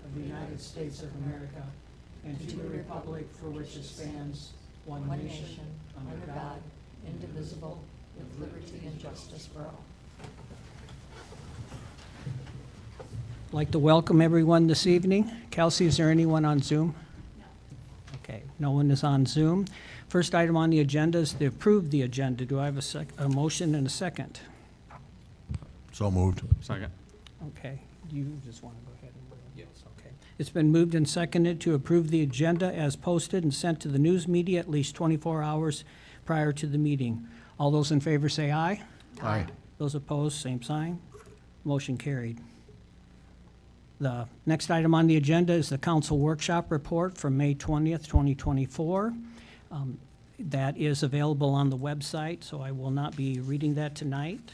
of the United States of America and to the republic for which it stands, one nation, under God, indivisible, with liberty and justice for all. I'd like to welcome everyone this evening. Kelsey, is there anyone on Zoom? No. Okay, no one is on Zoom. First item on the agenda is to approve the agenda. Do I have a motion and a second? So moved. Second. Okay, you just want to go ahead and move? Yes. Okay. It's been moved and seconded to approve the agenda as posted and sent to the news media at least 24 hours prior to the meeting. All those in favor say aye. Aye. Those opposed, same sign. Motion carried. The next item on the agenda is the council workshop report from May 20th, 2024. That is available on the website, so I will not be reading that tonight.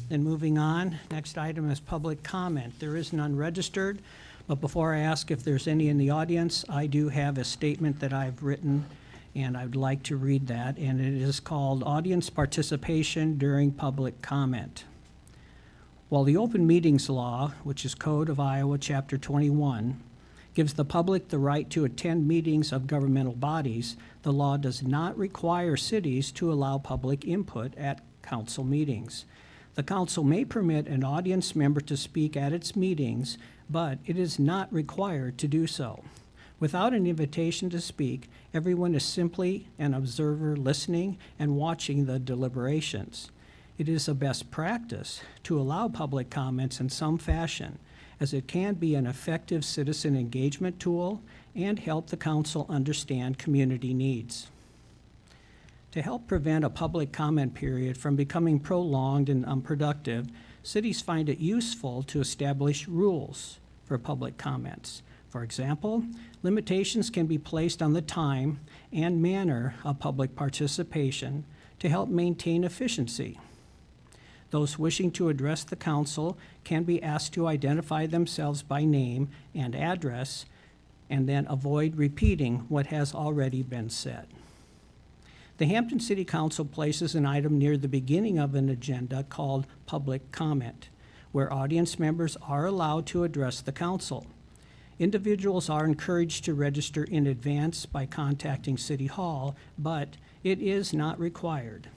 Then moving on, next item is public comment. There is none registered, but before I ask if there's any in the audience, I do have a statement that I've written, and I'd like to read that, and it is called Audience Participation During Public Comment. While the Open Meetings Law, which is Code of Iowa, Chapter 21, gives the public the right to attend meetings of governmental bodies, the law does not require cities to allow public input at council meetings. The council may permit an audience member to speak at its meetings, but it is not required to do so. Without an invitation to speak, everyone is simply an observer listening and watching the deliberations. It is a best practice to allow public comments in some fashion, as it can be an effective citizen engagement tool and help the council understand community needs. To help prevent a public comment period from becoming prolonged and unproductive, cities find it useful to establish rules for public comments. For example, limitations can be placed on the time and manner of public participation to help maintain efficiency. Those wishing to address the council can be asked to identify themselves by name and address, and then avoid repeating what has already been said. The Hampton City Council places an item near the beginning of an agenda called public comment, where audience members are allowed to address the council. Individuals are encouraged to register in advance by contacting City Hall, but it is not required.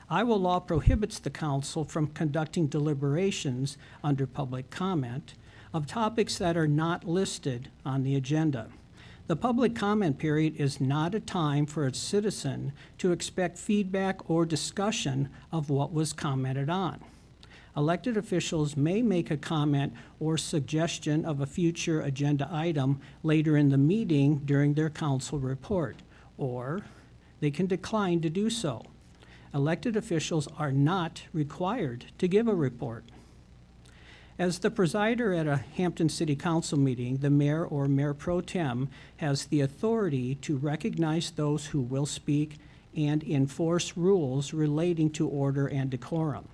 Iowa law prohibits the council from conducting deliberations under public comment of topics that are not listed on the agenda. The public comment period is not a time for a citizen to expect feedback or discussion of what was commented on. Elected officials may make a comment or suggestion of a future agenda item later in the meeting during their council report, or they can decline to do so. Elected officials are not required to give a report. As the presider at a Hampton City Council meeting, the mayor or mayor pro tem has the authority to recognize those who will speak and enforce rules relating to order and decorum.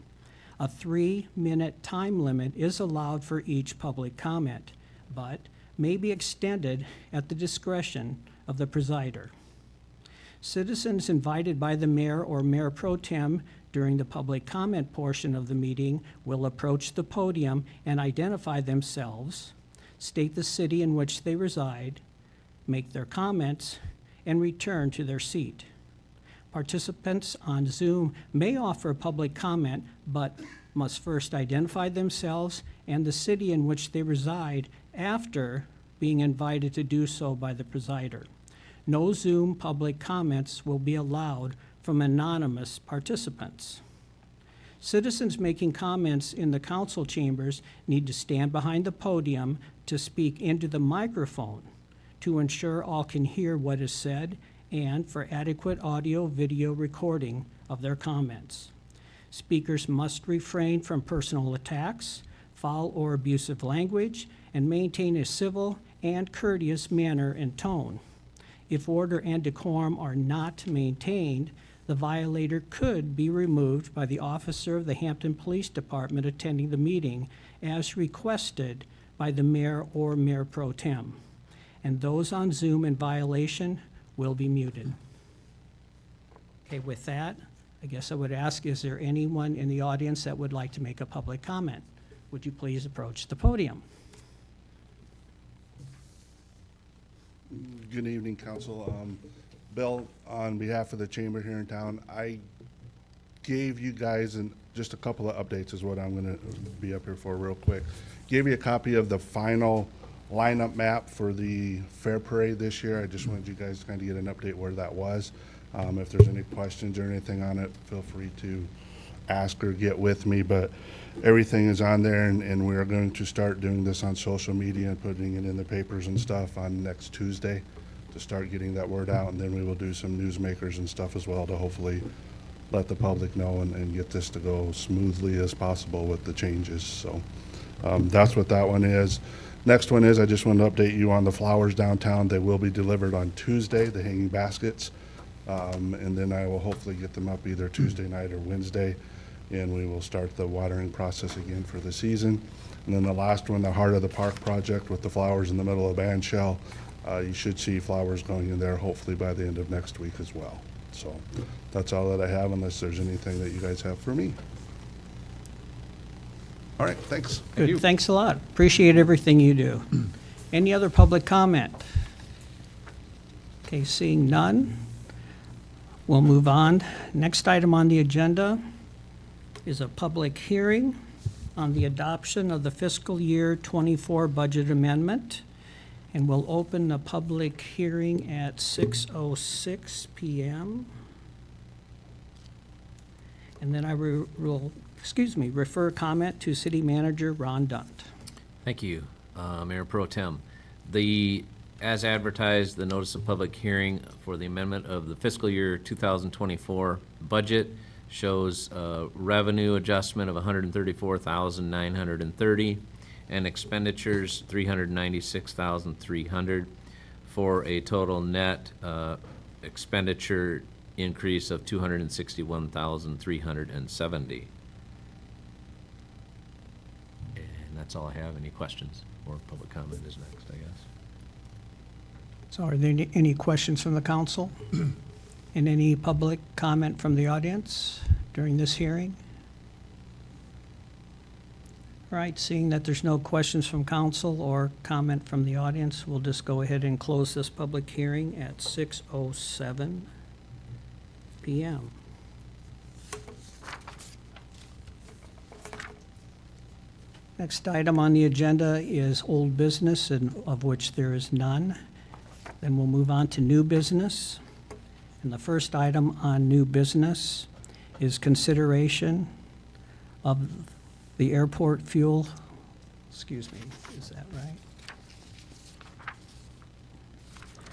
A 3-minute time limit is allowed for each public comment, but may be extended at the discretion of the presider. Citizens invited by the mayor or mayor pro tem during the public comment portion of the meeting will approach the podium and identify themselves, state the city in which they reside, make their comments, and return to their seat. Participants on Zoom may offer public comment, but must first identify themselves and the city in which they reside after being invited to do so by the presider. No Zoom public comments will be allowed from anonymous participants. Citizens making comments in the council chambers need to stand behind the podium to speak into the microphone to ensure all can hear what is said and for adequate audio-video recording of their comments. Speakers must refrain from personal attacks, foul or abusive language, and maintain a civil and courteous manner and tone. If order and decorum are not maintained, the violator could be removed by the officer of the Hampton Police Department attending the meeting as requested by the mayor or mayor pro tem. And those on Zoom in violation will be muted. Okay, with that, I guess I would ask, is there anyone in the audience that would like to make a public comment? would you please approach the podium? Good evening, council. Bill, on behalf of the chamber here in town, I gave you guys just a couple of updates is what I'm gonna be up here for real quick. Gave you a copy of the final lineup map for the fair parade this year. I just wanted you guys to kind of get an update where that was. If there's any questions or anything on it, feel free to ask or get with me, but everything is on there, and we are going to start doing this on social media and putting it in the papers and stuff on next Tuesday to start getting that word out, and then we will do some newsmakers and stuff as well to hopefully let the public know and get this to go smoothly as possible with the changes. So that's what that one is. Next one is, I just wanted to update you on the flowers downtown. They will be delivered on Tuesday, the hanging baskets. And then I will hopefully get them up either Tuesday night or Wednesday, and we will start the watering process again for the season. And then the last one, the Heart of the Park project with the flowers in the middle of band shell. You should see flowers going in there hopefully by the end of next week as well. So that's all that I have, unless there's anything that you guys have for me. All right, thanks. Good, thanks a lot. Appreciate everything you do. Any other public comment? Okay, seeing none, we'll move on. Next item on the agenda is a public hearing on the adoption of the fiscal year '24 budget amendment. And we'll open the public hearing at 6:06 PM. And then I will, refer comment to City Manager Ron Dunt. Thank you, Mayor Pro Tem. As advertised, the notice of public hearing for the amendment of the fiscal year 2024 budget shows a revenue adjustment of $134,930 and expenditures $396,300 for a total net expenditure increase of $261,370. And that's all I have. Any questions? Or public comment is next, I guess. So are there any questions from the council? And any public comment from the audience during this hearing? All right, seeing that there's no questions from council or comment from the audience, we'll just go ahead and close this public hearing at 6:07 PM. Next item on the agenda is old business, and of which there is none. Then we'll move on to new business. And the first item on new business is consideration of the airport fuel, is that right?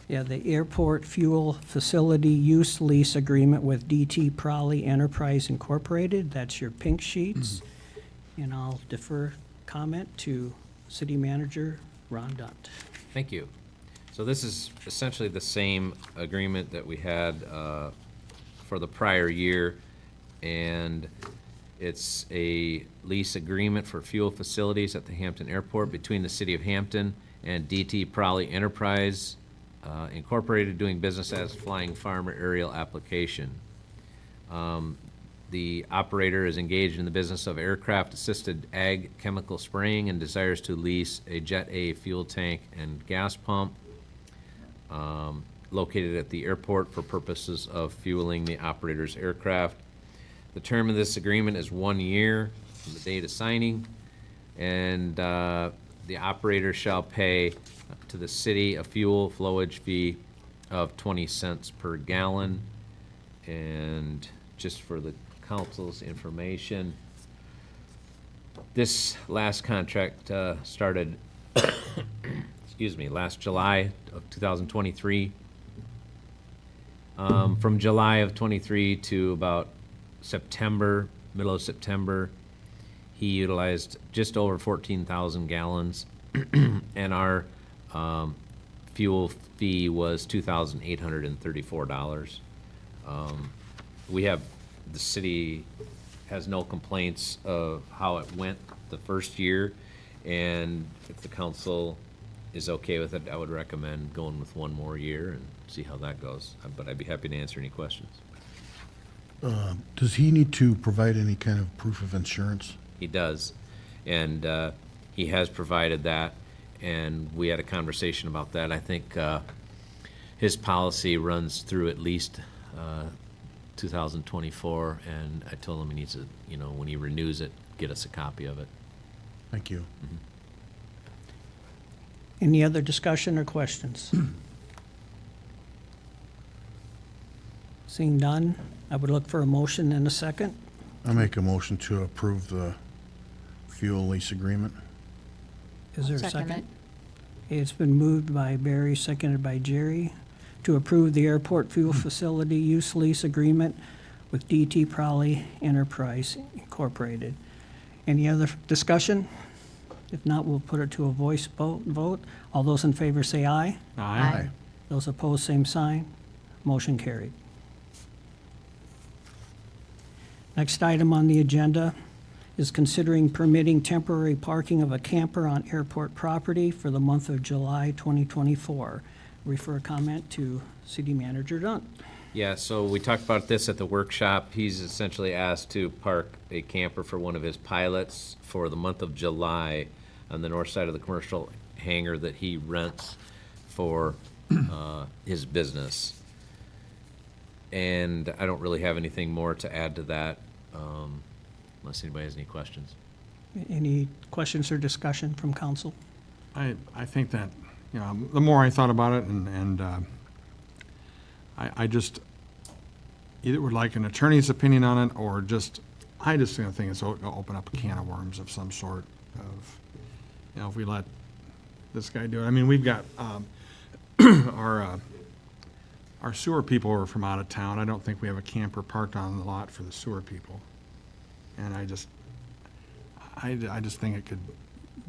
Yeah, the airport fuel facility use lease agreement with DT Prolly Enterprise Incorporated. That's your pink sheets. And I'll defer comment to City Manager Ron Dunt. Thank you. So this is essentially the same agreement that we had for the prior year, and it's a lease agreement for fuel facilities at the Hampton Airport between the City of Hampton and DT Prolly Enterprise Incorporated, doing business as Flying Farmer Aerial Application. The operator is engaged in the business of aircraft-assisted ag chemical spraying and desires to lease a Jet A fuel tank and gas pump located at the airport for purposes of fueling the operator's aircraft. The term of this agreement is 1 year from the date of signing, and the operator shall pay to the city a fuel flowage fee of 20 cents per gallon. And just for the council's information, this last contract started last July of 2023. From July of 23 to about September, middle of September, he utilized just over 14,000 gallons, and our fuel fee was $2,834. The city has no complaints of how it went the first year, and if the council is okay with it, I would recommend going with 1 more year and see how that goes. But I'd be happy to answer any questions. Does he need to provide any kind of proof of insurance? He does. And he has provided that, and we had a conversation about that. I think his policy runs through at least 2024, and I told him he needs to, when he renews it, get us a copy of it. Thank you. Any other discussion or questions? Seeing none, I would look for a motion and a second. I make a motion to approve the fuel lease agreement. Is there a Second second? it. Okay, it's been moved by Barry, seconded by Jerry, to approve the airport fuel facility use lease agreement with DT Prowley Enterprise Incorporated. Any other discussion? If not, we'll put it to a voice vote. All those in favor say aye. Aye. Those opposed, same sign. Motion carried. Next item on the agenda is considering permitting temporary parking of a camper on airport property for the month of July 2024. Refer comment to City Manager Dunn. Yeah, so we talked about this at the workshop. He's essentially asked to park a camper for one of his pilots for the month of July on the north side of the commercial hangar that he rents for his business. And I don't really have anything more to add to that, unless anybody has any questions. Any questions or discussion from council? I think that, the more I thought about it, and I just either would like an attorney's opinion on it, or I just think it's going to open up a can of worms of some sort of, if we let this guy do it. I mean, we've got our sewer people are from out of town. I don't think we have a camper parked on the lot for the sewer people. And I just think it could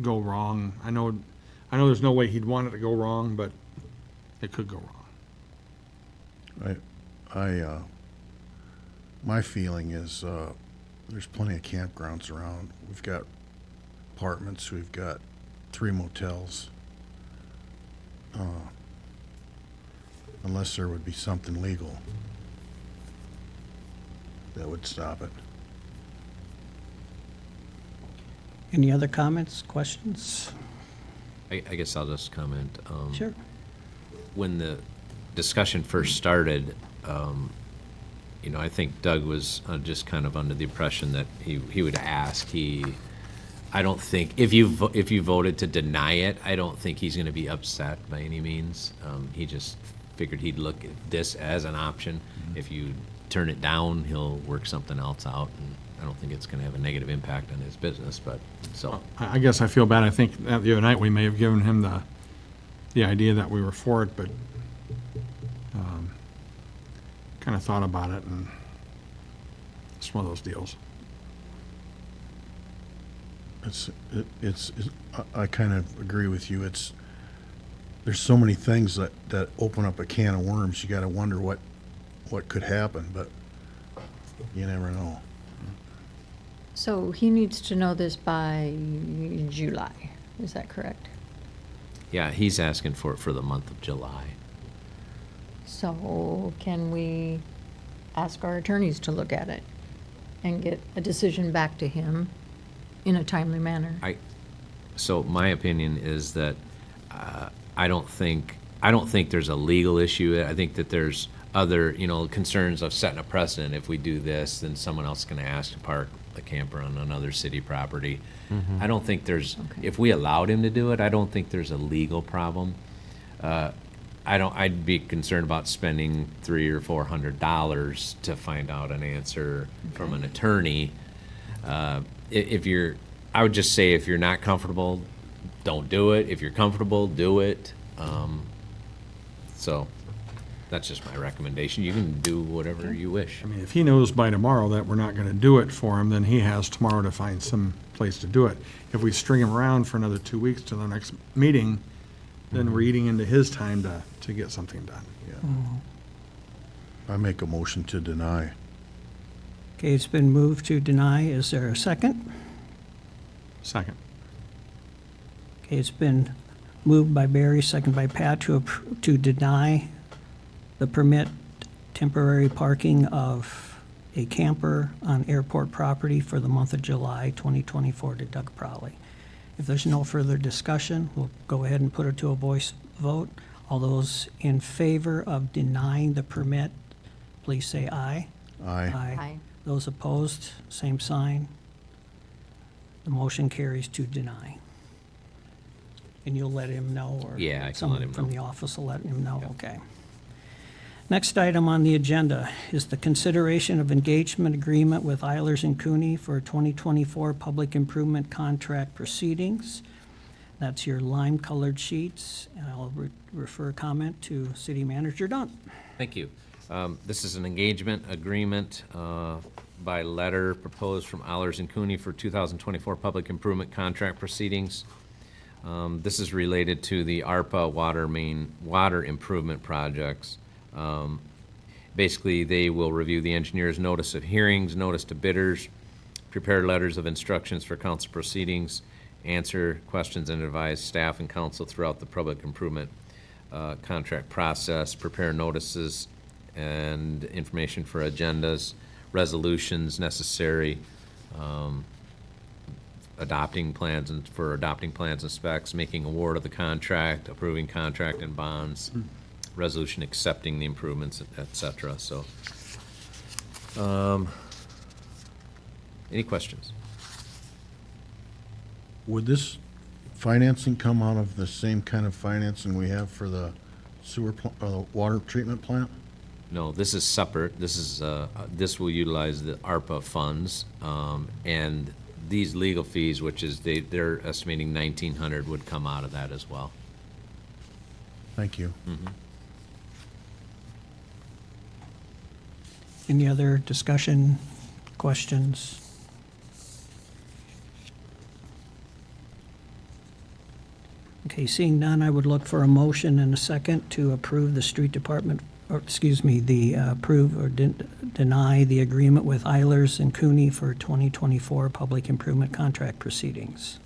go wrong. I know there's no way he'd want it to go wrong, but it could go wrong. My feeling is, there's plenty of campgrounds around. We've got apartments, we've got 3 motels. Unless there would be something legal that would stop it. Any other comments, questions? I guess I'll just comment. Sure. When the discussion first started, I think Doug was just kind of under the impression that he would ask. I don't think, if you voted to deny it, I don't think he's going to be upset by any means. He just figured he'd look at this as an option. If you turn it down, he'll work something else out, and I don't think it's going to have a negative impact on his business, but, so. I guess I feel bad. I think the other night we may have given him the idea that we were for it, but kind of thought about it, and it's one of those deals. I kind of agree with you. There's so many things that open up a can of worms. You gotta wonder what could happen, but you never know. So he needs to know this by July, is that correct? Yeah, he's asking for it for the month of July. So can we ask our attorneys to look at it and get a decision back to him in a timely manner? So my opinion is that I don't think there's a legal issue. I think that there's other, concerns of setting a precedent. If we do this, then someone else is going to ask to park a camper on another city property. I don't think there's, if we allowed him to do it, I don't think there's a legal problem. I'd be concerned about spending $300 or $400 to find out an answer from an attorney. I would just say, if you're not comfortable, don't do it. If you're comfortable, do it. So that's just my recommendation. You can do whatever you wish. I mean, if he knows by tomorrow that we're not going to do it for him, then he has tomorrow to find some place to do it. If we string him around for another 2 weeks to the next meeting, then we're eating into his time to get something done. I make a motion to deny. Okay, it's been moved to deny. Is there a second? Second. Okay, it's been moved by Barry, second by Pat, to deny the permit temporary parking of a camper on airport property for the month of July 2024 to Doug Prowley. If there's no further discussion, we'll go ahead and put it to a voice vote. All those in favor of denying the permit, please say aye. Aye. Aye. Those opposed, same sign. The motion carries to deny. And you'll let him know, or? Yeah, I can let someone him from know. the office will let him know, okay. Next item on the agenda is the consideration of engagement agreement with Eilers and Cooney for 2024 public improvement contract proceedings. That's your lime-colored sheets, and I'll refer comment to City Manager Dunn. Thank you. This is an engagement agreement by letter proposed from Eilers and Cooney for 2024 public improvement contract proceedings. This is related to the ARPA water improvement projects. Basically, they will review the engineer's notice of hearings, notice to bidders, prepare letters of instructions for council proceedings, answer questions and advise staff and council throughout the public improvement contract process, prepare notices and information for agendas, resolutions necessary, adopting plans and specs, making award of the contract, approving contract and bonds, resolution accepting the improvements, et cetera. So, any questions? Would this financing come out of the same kind of financing we have for the water treatment plant? No, this is separate. This is, this will utilize the ARPA funds, and these legal fees, which is, they're estimating 1,900 would come out of that as well. Thank you. Any other discussion, questions? Okay, seeing none, I would look for a motion and a second to approve the street department, or excuse me, approve or deny the agreement with Eilers and Cooney for 2024 public improvement contract proceedings.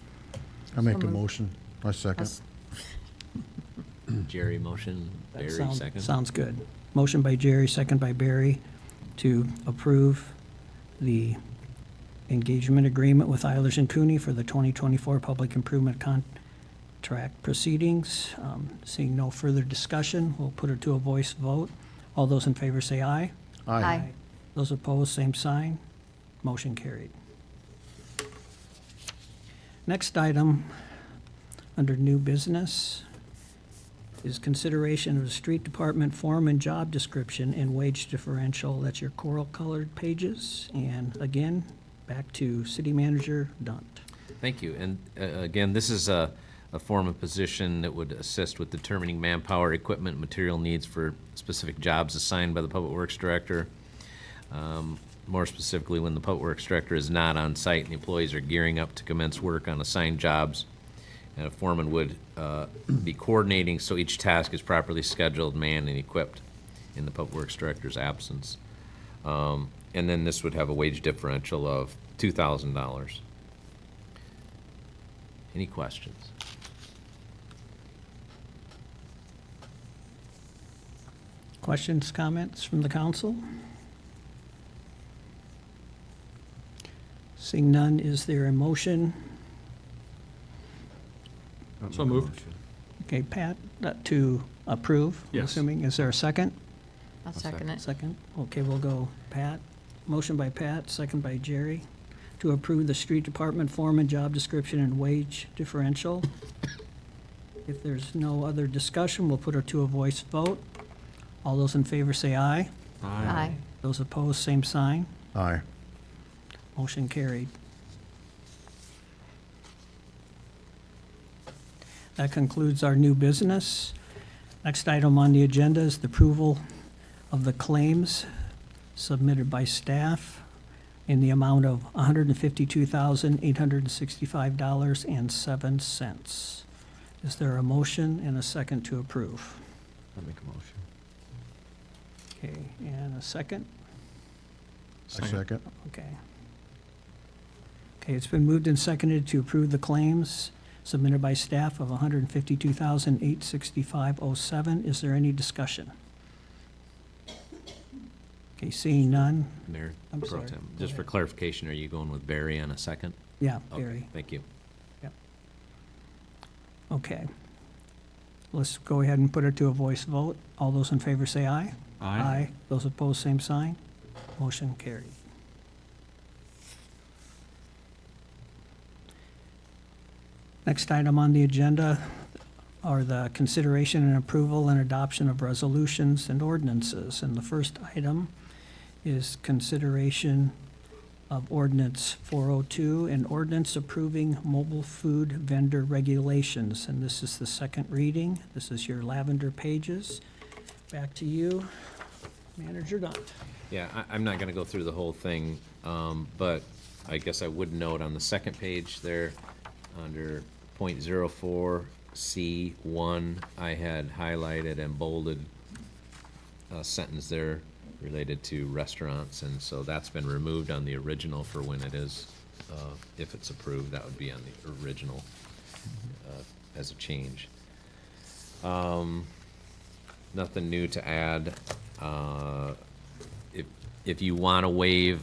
I make a moved. motion. I second. Jerry motion, That Barry sound- second. Sounds good. Motion by Jerry, second by Barry, to approve the engagement agreement with Eilers and Cooney for the 2024 public improvement contract proceedings. Seeing no further discussion, we'll put it to a voice vote. All those in favor say aye. Aye. Those opposed, same sign. Motion carried. Next item, under new business, is consideration of the street department form and job description and wage differential. That's your coral-colored pages. And again, back to City Manager Dunt. Thank you. And again, this is a form of position that would assist with determining manpower, equipment, and material needs for specific jobs assigned by the Public Works Director. More specifically, when the Public Works Director is not on site and the employees are gearing up to commence work on assigned jobs. And a foreman would be coordinating so each task is properly scheduled, manned, and equipped in the Public Works Director's absence. And then this would have a wage differential of $2,000. Any questions? Questions, comments from the council? Seeing none, is there a motion? So moved. Okay, Pat, to approve? I'm Yes. Assuming, is there a second? I'll second it. Second. Okay, we'll go Pat. Motion by Pat, second by Jerry, to approve the street department foreman job description and wage differential. If there's no other discussion, we'll put it to a voice vote. All those in favor say aye. Aye. Those opposed, same sign. Aye. Motion carried. That concludes our new business. Next item on the agenda is the approval of the claims submitted by staff in the amount of $152,865.07. Is there a motion and a second to approve? I'll make a motion. Okay, and a second? I second. Okay. Okay, it's been moved and seconded to approve the claims submitted by staff of $152,865.07. Is there any discussion? Okay, seeing none. Mayor I'm Pro sorry. Tem, Go just for ahead. clarification, are you going with Barry on a second? Yeah, Okay, Barry. thank you. Yep. Okay. Let's go ahead and put it to a voice vote. All those in favor say aye. Aye. Those opposed, same sign. Motion carried. Next item on the agenda are the consideration and approval and adoption of resolutions and ordinances. And the first item is consideration of ordinance 402, an ordinance approving mobile food vendor regulations. And this is the second reading. This is your lavender pages. Back to you, Manager Dunt. Yeah, I'm not gonna go through the whole thing, but I guess I would note on the second page there, under .04C1, I had highlighted and bolded a sentence there related to restaurants, and so that's been removed on the original for when it is, if it's approved, that would be on the original, as a change. Nothing new to add. If you want to waive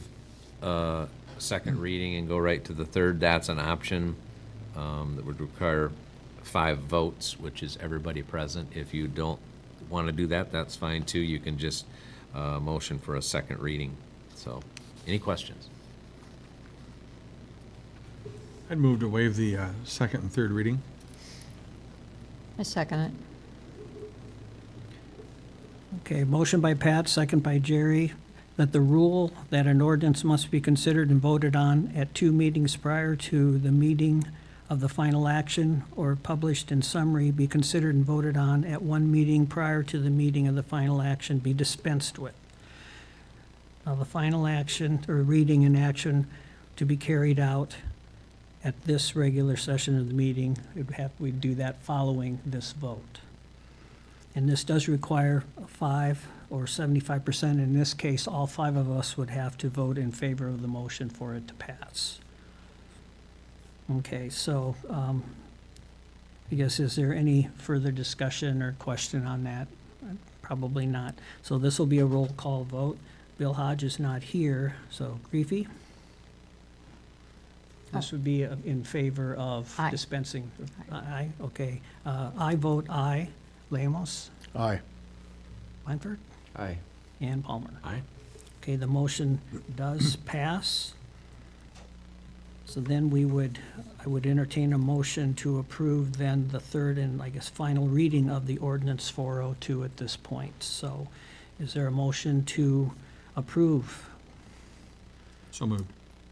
second reading and go right to the third, that's an option. That would require 5 votes, which is everybody present. If you don't want to do that, that's fine too. You can just motion for a second reading. So, any questions? I'd move to waive the second and third reading. I second it. Okay, motion by Pat, second by Jerry, that the rule that an ordinance must be considered and voted on at 2 meetings prior to the meeting of the final action or published in summary be considered and voted on at 1 meeting prior to the meeting of the final action be dispensed with. Now, the final action or reading and action to be carried out at this regular session of the meeting, we'd do that following this vote. And this does require 5 or 75%. In this case, all 5 of us would have to vote in favor of the motion for it to pass. Okay, so I guess, is there any further discussion or question on that? Probably not. So this will be a roll call vote. Bill Hodge is not here, so Griefy? This would be in favor of Aye. dispensing. Aye, okay. I vote aye. Lemos? Aye. Blanford? Aye. And Palmer? Aye. Okay, the motion does pass. So then I would entertain a motion to approve then the third and, I guess, final reading of the ordinance 402 at this point. So is there a motion to approve? So moved.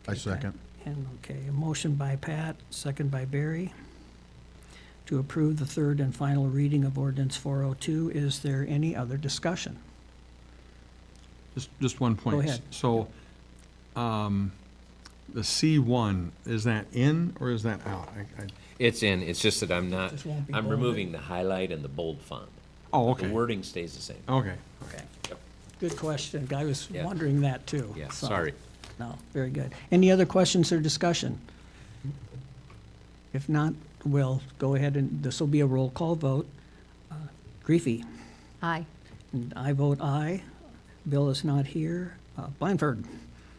I second. And, okay, a motion by Pat, second by Barry, to approve the third and final reading of ordinance 402. Is there any other discussion? Just one point. Go ahead. So, the C1, is that in or is that out? It's in, it's just that I'm not, Just won't be I'm bolded. removing the highlight and the bold font. Oh, The okay. wording stays the same. Okay. Okay. Good question. I was Yeah. wondering that too. Yeah, So, sorry. No, very good. Any other questions or discussion? If not, we'll go ahead and, this will be a roll call vote. Griefy? Aye. And I vote aye. Bill is not here. Blanford?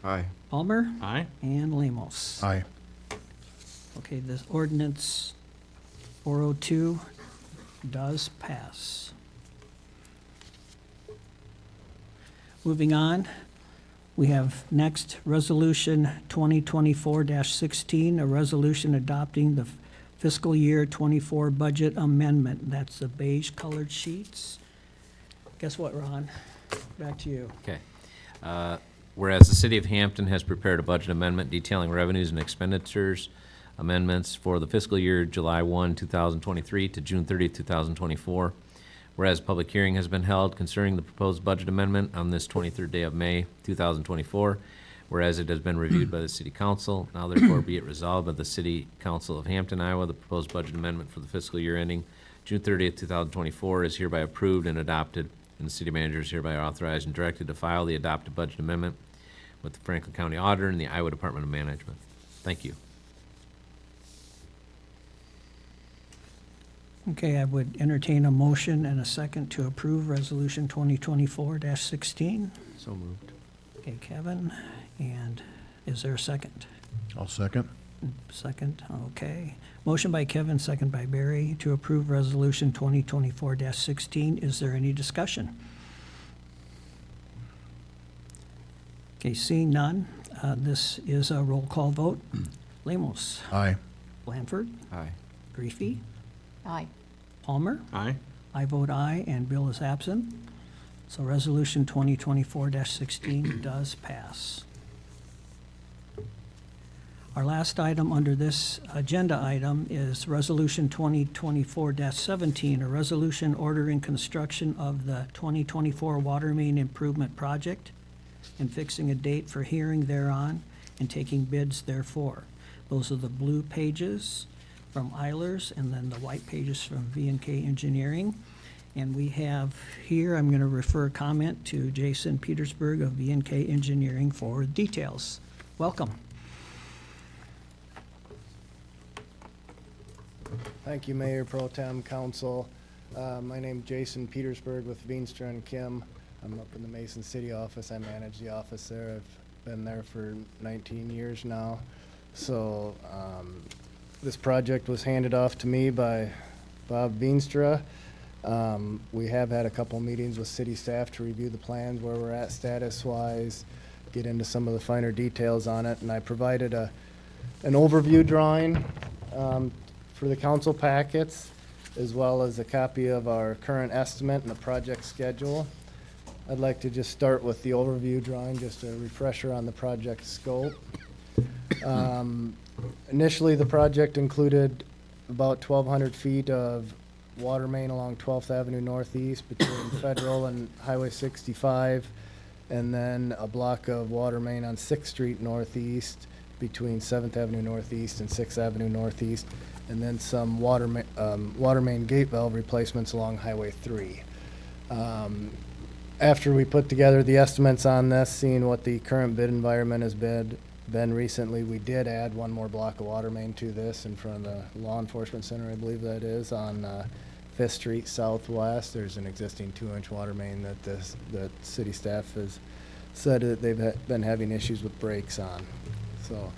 Aye. Palmer? Aye. And Lemos? Aye. Okay, this ordinance 402 does pass. Moving on, we have next Resolution 2024-16, a resolution adopting the fiscal year 24 budget amendment. That's the beige colored sheets. Guess what, Ron? Back to you. Okay. Whereas the city of Hampton has prepared a budget amendment detailing revenues and expenditures amendments for the fiscal year July 1, 2023 to June 30, 2024. Whereas a public hearing has been held concerning the proposed budget amendment on this 23rd day of May, 2024. Whereas it has been reviewed by the city council, now therefore be it resolved by the city council of Hampton, Iowa, the proposed budget amendment for the fiscal year ending June 30th, 2024 is hereby approved and adopted, and the city manager is hereby authorized and directed to file the adopted budget amendment with the Franklin County Auditor and the Iowa Department of Management. Thank you. Okay, I would entertain a motion and a second to approve Resolution 2024-16. So moved. Okay, Kevin, and is there a second? I'll second. Second, okay. Motion by Kevin, second by Barry, to approve Resolution 2024-16. Is there any discussion? Okay, seeing none, this is a roll call vote. Lemos, Aye. Blanford, Aye. Griefy, Aye. Palmer. Aye. I vote aye, and Bill is absent. So Resolution 2024-16 does pass. Our last item under this agenda item is Resolution 2024-17, a resolution ordering construction of the 2024 water main improvement project and fixing a date for hearing thereon and taking bids therefore. Those are the blue pages from Eilers and then the white pages from V&K Engineering. And we have here, I'm going to refer comment to Jason Petersburg of V&K Engineering for details. Welcome. Thank you, Mayor Pro Tem, Council. My name's Jason Petersburg with Veenstra and Kim. I'm up in the Mason City office. I manage the office there. I've been there for 19 years now. So this project was handed off to me by Bob Veenstra. We have had a couple meetings with city staff to review the plans, where we're at status-wise, get into some of the finer details on it, and I provided an overview drawing for the council packets, as well as a copy of our current estimate and the project schedule. I'd like to just start with the overview drawing, just a refresher on the project scope. Initially, the project included about 1,200 feet of water main along 12th Avenue Northeast between Federal and Highway 65, and then a block of water main on 6th Street Northeast between 7th Avenue Northeast and 6th Avenue Northeast, and then some water main gate valve replacements along Highway 3. After we put together the estimates on this, seeing what the current bid environment has been recently, we did add one more block of water main to this in front of the Law Enforcement Center, I believe that is, on 5th Street Southwest. There's an existing 2-inch water main that city staff has said that they've been having issues with breaks on. So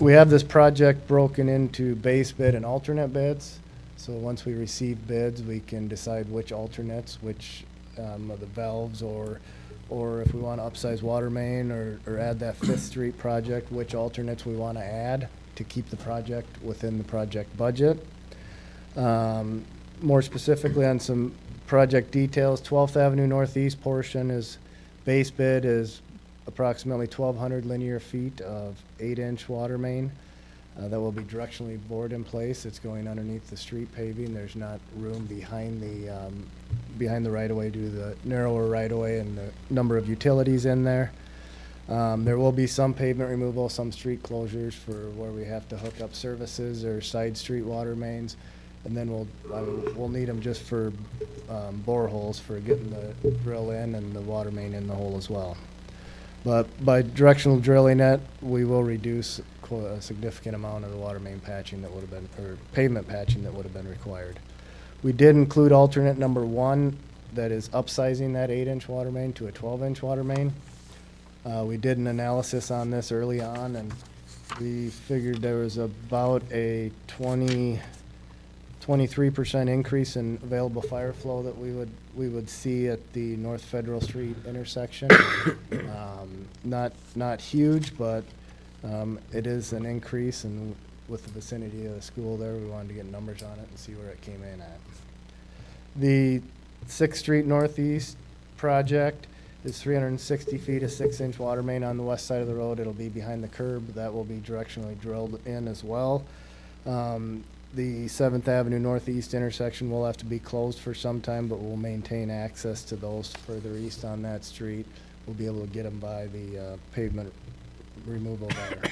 we have this project broken into base bid and alternate bids. So once we receive bids, we can decide which alternates, which of the valves, or if we want to upsize water main or add that 5th Street project, which alternates we want to add to keep the project within the project budget. More specifically on some project details, 12th Avenue Northeast portion is, base bid is approximately 1,200 linear feet of 8-inch water main that will be directionally bored in place. It's going underneath the street paving. There's not room behind the right-of-way due to the narrower right-of-way and the number of utilities in there. There will be some pavement removal, some street closures for where we have to hook up services or side street water mains. And then we'll need them just for boreholes for getting the drill in and the water main in the hole as well. But by directional drilling it, we will reduce a significant amount of the water main patching that would have been, or pavement patching that would have been required. We did include alternate number 1, that is upsizing that 8-inch water main to a 12-inch water main. We did an analysis on this early on, and we figured there was about a 23% increase in available fire flow that we would see at the North Federal Street intersection. Not huge, but it is an increase, and with the vicinity of the school there, we wanted to get numbers on it and see where it came in at. The 6th Street Northeast project is 360 feet of 6-inch water main on the west side of the road. It'll be behind the curb. That will be directionally drilled in as well. The 7th Avenue Northeast intersection will have to be closed for some time, but we'll maintain access to those further east on that street. We'll be able to get them by the pavement removal there.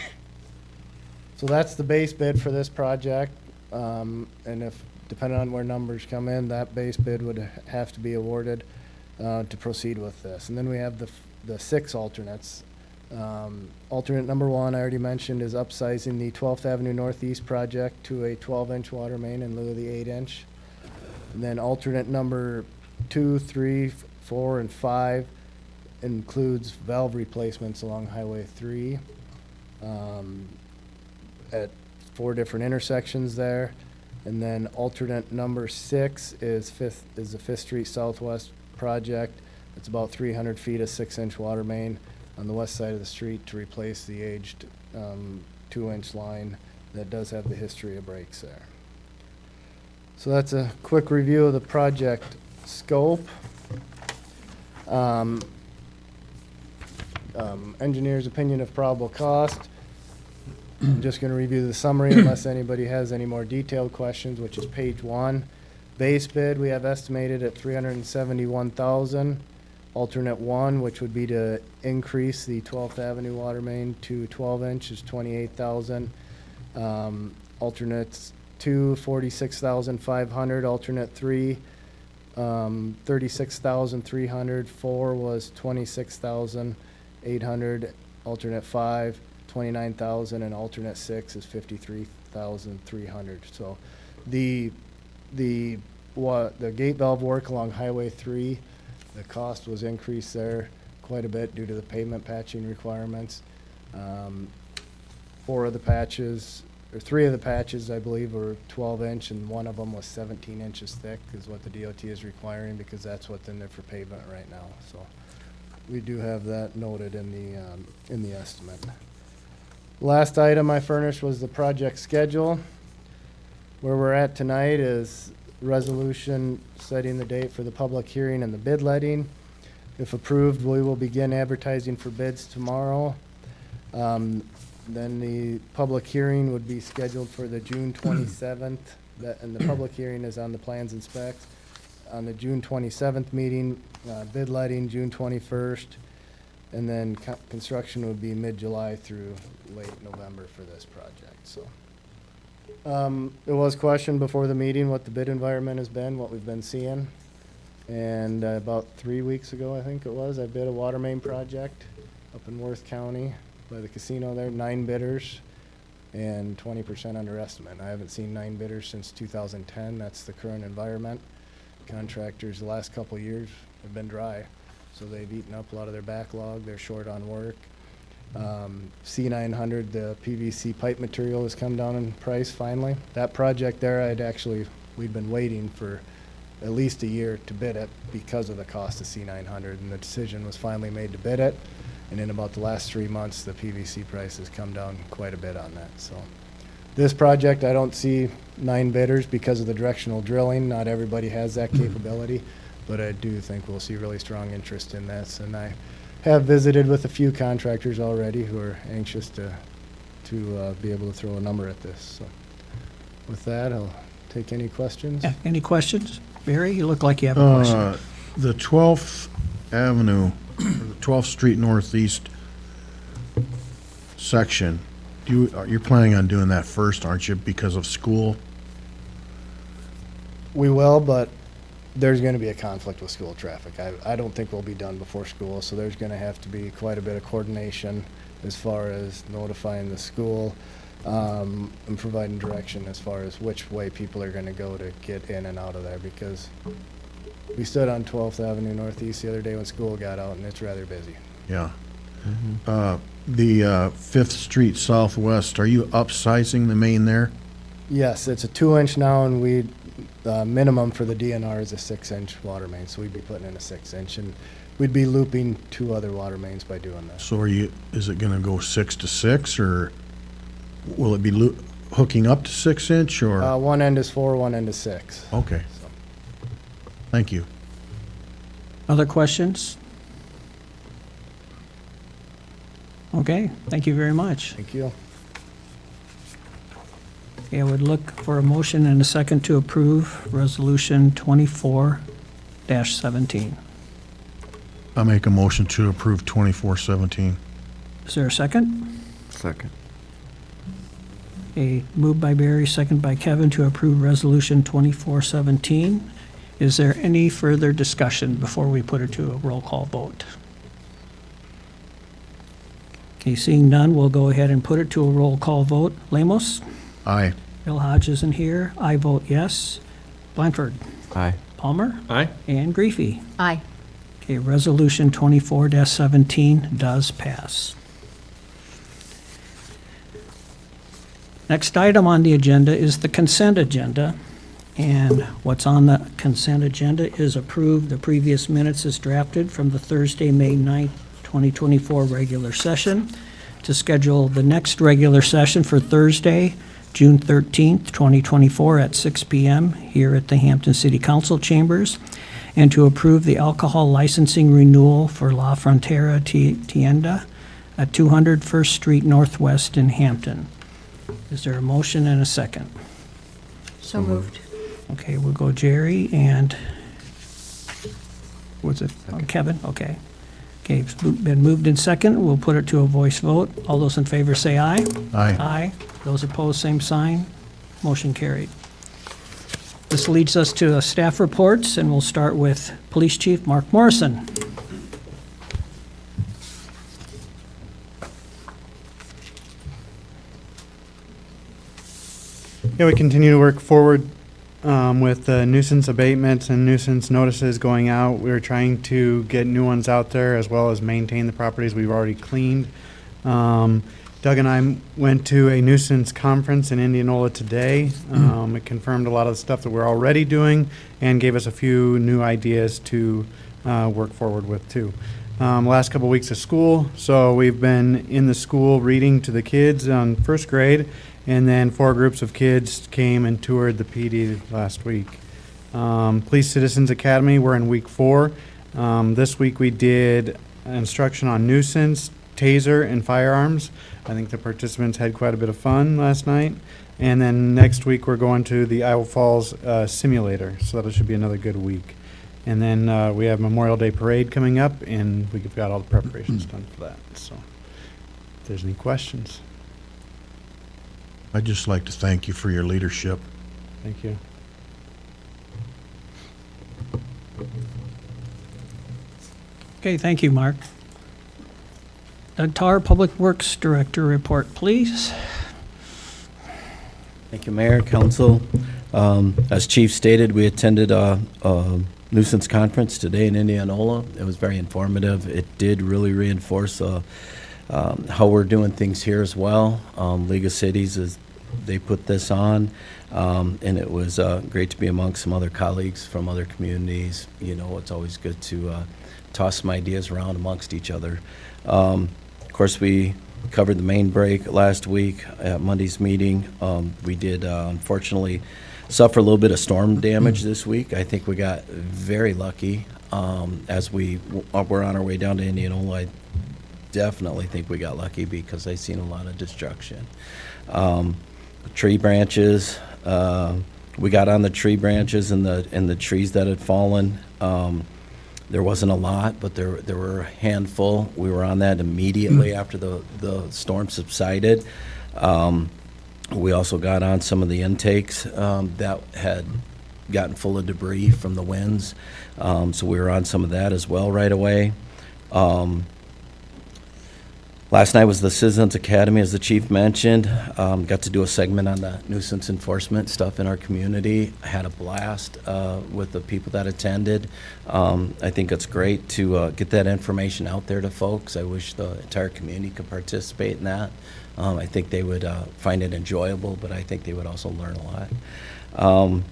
So that's the base bid for this project. And if, depending on where numbers come in, that base bid would have to be awarded to proceed with this. And then we have the 6 alternates Alternate number 1, I already mentioned, is upsizing the 12th Avenue Northeast project to a 12-inch water main in lieu of the 8-inch. And then alternate number 2, 3, 4, and 5 includes valve replacements along Highway 3 at 4 different intersections there. And then alternate number 6 is the 5th Street Southwest project. It's about 300 feet of 6-inch water main on the west side of the street to replace the aged 2-inch line that does have the history of breaks there. So that's a quick review of the project scope. Engineer's opinion of probable cost. I'm just going to review the summary unless anybody has any more detailed questions, which is page 1. Base bid we have estimated at $371,000. Alternate 1, which would be to increase the 12th Avenue water main to 12-inch, is $28,000. Alternates 2, $46,500. Alternate 3, $36,300. 4 was $26,800. Alternate 5, $29,000, and alternate 6 is $53,300. So the gate valve work along Highway 3, the cost was increased there quite a bit due to the pavement patching requirements. 4 of the patches, or 3 of the patches, I believe, were 12-inch, and 1 of them was 17 inches thick, is what the DOT is requiring, because that's what's in there for pavement right now. So we do have that noted in the estimate. Last item I furnished was the project schedule. Where we're at tonight is resolution setting the date for the public hearing and the bid letting. If approved, we will begin advertising for bids tomorrow. Then the public hearing would be scheduled for the June 27th, and the public hearing is on the plans and specs. On the June 27th meeting, bid letting June 21st, and then construction would be mid-July through late November for this project, so. There was question before the meeting what the bid environment has been, what we've been seeing. And about 3 weeks ago, I think it was, I bid a water main project up in Worth County by the casino there, 9 bidders and 20% under estimate. I haven't seen 9 bidders since 2010. That's the current environment. Contractors the last couple of years have been dry, so they've eaten up a lot of their backlog. They're short on work. C900, the PVC pipe material, has come down in price finally. That project there, we'd been waiting for at least a year to bid it because of the cost of C900, and the decision was finally made to bid it. And in about the last 3 months, the PVC price has come down quite a bit on that. So this project, I don't see 9 bidders because of the directional drilling. Not everybody has that capability, but I do think we'll see really strong interest in this. And I have visited with a few contractors already who are anxious to be able to throw a number at this. So with that, I'll take any questions. Yeah, any questions? Barry, you look like you have a question. The 12th Avenue, or the 12th Street Northeast section, you're planning on doing that first, aren't you, because of school? We will, but there's going to be a conflict with school traffic. I don't think we'll be done before school, so there's going to have to be quite a bit of coordination as far as notifying the school and providing direction as far as which way people are going to go to get in and out of there, because we stood on 12th Avenue Northeast the other day when school got out, and it's rather busy. Yeah. The 5th Street Southwest, are you upsizing the main there? Yes, it's a 2-inch now, and minimum for the DNR is a 6-inch water main, so we'd be putting in a 6-inch, and we'd be looping 2 other water mains by doing this. So is it gonna go 6 to 6, or will it be hooking up to 6-inch, or? One end is 4, one end is 6. Okay. So. Thank you. Other questions? Okay, thank you very much. Thank you. Okay, I would look for a motion and a second to approve Resolution 24-17. I make a motion to approve 2417. Is there a second? Second. A moved by Barry, second by Kevin to approve Resolution 24-17. Is there any further discussion before we put it to a roll call vote? Okay, seeing none, we'll go ahead and put it to a roll call vote. Lemos? Aye. Bill Hodge isn't here. I vote yes. Blanford? Aye. Palmer? Aye. And Griefy? Aye. Okay, Resolution 24-17 does pass. Next item on the agenda is the consent agenda. And what's on the consent agenda is approve the previous minutes as drafted from the Thursday, May 9th, 2024 regular session, to schedule the next regular session for Thursday, June 13th, 2024 at 6 p.m. here at the Hampton City Council Chambers, and to approve the alcohol licensing renewal for La Frontera Tienda at 200 First Street Northwest in Hampton. Is there a motion and a second? So moved. Okay, we'll go Jerry and, was it Kevin? Okay. Okay, it's been moved in second. We'll put it to a voice vote. All those in favor say aye. Aye. Aye. Those opposed, same sign. Motion carried. This leads us to staff reports, and we'll start with Police Chief Mark Morrison. Yeah, we continue to work forward with nuisance abatements and nuisance notices going out. We're trying to get new ones out there as well as maintain the properties we've already cleaned. Doug and I went to a nuisance conference in Indianola today. It confirmed a lot of the stuff that we're already doing and gave us a few new ideas to work forward with too. Last couple weeks of school, so we've been in the school reading to the kids on first grade, and then 4 groups of kids came and toured the PD last week. Police Citizens Academy, we're in week 4. This week we did instruction on nuisance, taser, and firearms. I think the participants had quite a bit of fun last night. And then next week we're going to the Iowa Falls simulator, so that should be another good week. And then we have Memorial Day Parade coming up, and we've got all the preparations done for that. So if there's any questions. I'd just like to thank you for your leadership. Thank you. Okay, thank you, Mark. Doug Tar, Public Works Director, report, please. Thank you, Mayor, Council. As Chief stated, we attended a nuisance conference today in Indianola. It was very informative. It did really reinforce how we're doing things here as well. League of Cities, they put this on, and it was great to be amongst some other colleagues from other communities. You know, it's always good to toss some ideas around amongst each other. Of course, we covered the main break last week at Monday's meeting. We did, unfortunately, suffer a little bit of storm damage this week. I think we got very lucky as we were on our way down to Indianola. I definitely think we got lucky because I seen a lot of destruction. Tree branches, we got on the tree branches and the trees that had fallen. There wasn't a lot, but there were a handful. We were on that immediately after the storm subsided. We also got on some of the intakes that had gotten full of debris from the winds. So we were on some of that as well right away. Last night was the Citizens Academy, as the chief mentioned. Got to do a segment on the nuisance enforcement stuff in our community. I had a blast with the people that attended. I think it's great to get that information out there to folks. I wish the entire community could participate in that. I think they would find it enjoyable, but I think they would also learn a lot.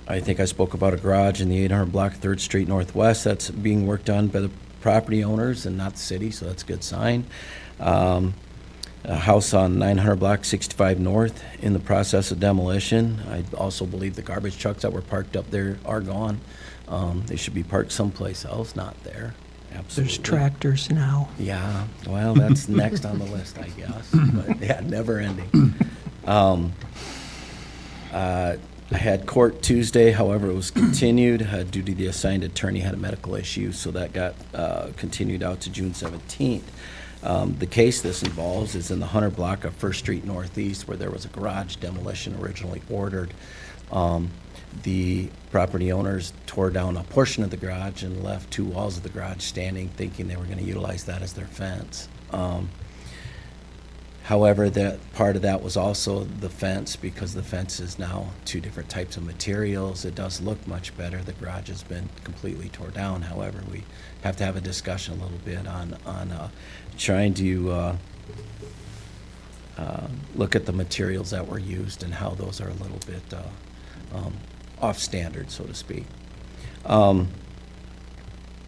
I think I spoke about a garage in the 800 block, 3rd Street Northwest that's being worked on by the property owners and not the city, so that's a good sign. A house on 900 block 65 North in the process of demolition. I also believe the garbage trucks that were parked up there are gone. They should be parked someplace else, not there. Absolutely. There's tractors now. Yeah, well, that's next on the list, I guess. But yeah, never ending. I had court Tuesday, however, it was continued due to the assigned attorney had a medical issue, so that got continued out to June 17th. The case this involves is in the 100 block of 1st Street Northeast, where there was a garage demolition originally ordered. The property owners tore down a portion of the garage and left 2 walls of the garage standing, thinking they were going to utilize that as their fence. However, that part of that was also the fence, because the fence is now two different types of materials. It does look much better. The garage has been completely tore down. However, we have to have a discussion a little bit on trying to look at the materials that were used and how those are a little bit off standard, so to speak.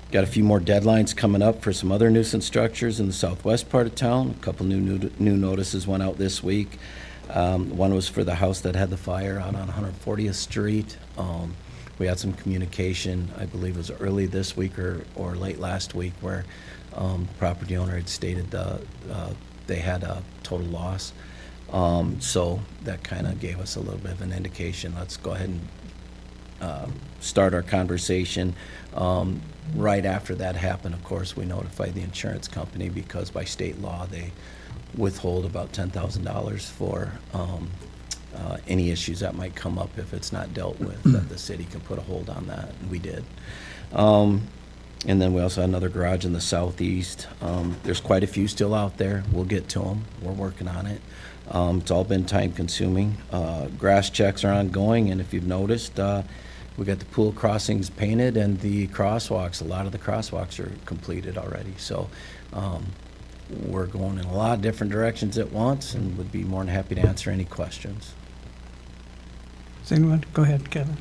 Got a few more deadlines coming up for some other nuisance structures in the southwest part of town. A couple new notices went out this week. One was for the house that had the fire out on 140th Street. We had some communication, I believe it was early this week or late last week, where property owner had stated they had a total loss. So that kind of gave us a little bit of an indication. Let's go ahead and start our conversation. Right after that happened, of course, we notified the insurance company, because by state law, they withhold about $10,000 for any issues that might come up if it's not dealt with, that the city can put a hold on that, and we did. And then we also had another garage in the southeast. There's quite a few still out there. We'll get to them. We're working on it. It's all been time-consuming. Grass checks are ongoing, and if you've noticed, we got the pool crossings painted and the crosswalks. A lot of the crosswalks are completed already. So we're going in a lot of different directions at once, and would be more than happy to answer any questions. Does anyone? Go ahead, Kevin.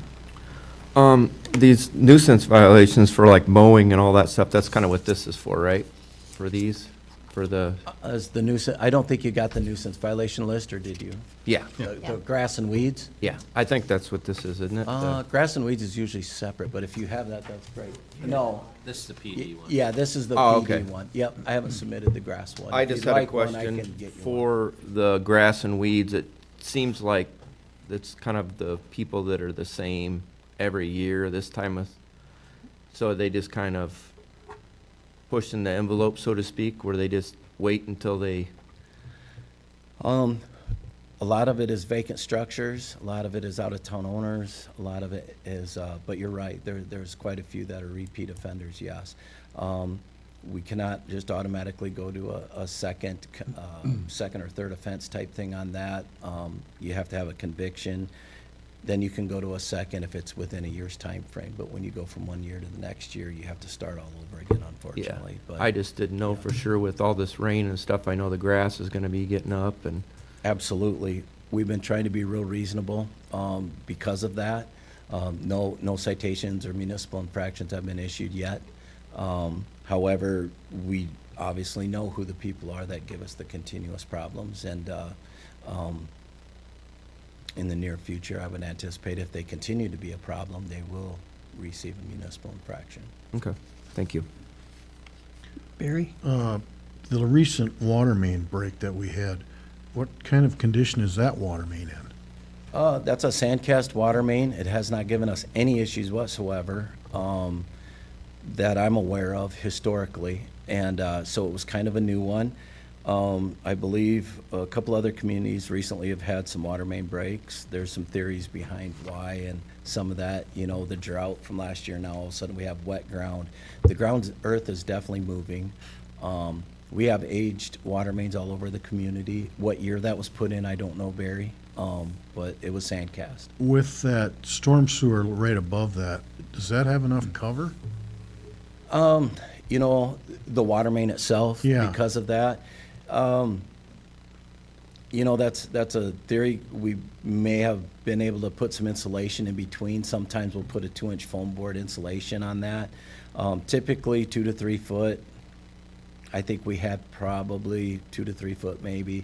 These nuisance violations for like mowing and all that stuff, that's kind of what this is for, right? For these, for the, As the nuisance, I don't think you got the nuisance violation list, or did you? yeah, The grass and weeds? yeah. I think that's what this is, isn't it? Grass and weeds is usually separate, but if you have that, that's great. No. This is the PD one. Yeah, this is the Oh, PD okay. one. Yep, I haven't submitted the grass one. I If just you'd had a like one, I question can get you one. for the grass and weeds. It seems like it's kind of the people that are the same every year this time of, so they just kind of pushing the envelope, so to speak, where they just wait until they, A lot of it is vacant structures, a lot of it is out-of-town owners, a lot of it is, but you're right, there's quite a few that are repeat offenders, yes. We cannot just automatically go to a second or third offense type thing on that. You have to have a conviction. Then you can go to a second if it's within a year's time frame. But when you go from 1 year to the next year, you have to start all over again, yeah. unfortunately. But I just didn't know for sure with all this rain and stuff. I know the grass is gonna be getting up and, absolutely. We've been trying to be real reasonable because of that. No citations or municipal infractions have been issued yet. However, we obviously know who the people are that give us the continuous problems. And in the near future, I would anticipate if they continue to be a problem, they will receive a municipal infraction. okay, thank you. Barry? The recent water main break that we had, what kind of condition is that water main in? That's a sandcast water main. It has not given us any issues whatsoever that I'm aware of historically. And so it was kind of a new one. I believe a couple other communities recently have had some water main breaks. There's some theories behind why, and some of that, you know, the drought from last year, now all of a sudden we have wet ground. The ground's earth is definitely moving. We have aged water mains all over the community. What year that was put in, I don't know, Barry, but it was sandcast. With that storm sewer right above that, does that have enough cover? You know, the water main itself, Yeah. because of that. You know, that's a theory. We may have been able to put some insulation in between. Sometimes we'll put a 2-inch foam board insulation on that. Typically 2 to 3 foot. I think we had probably 2 to 3 foot maybe.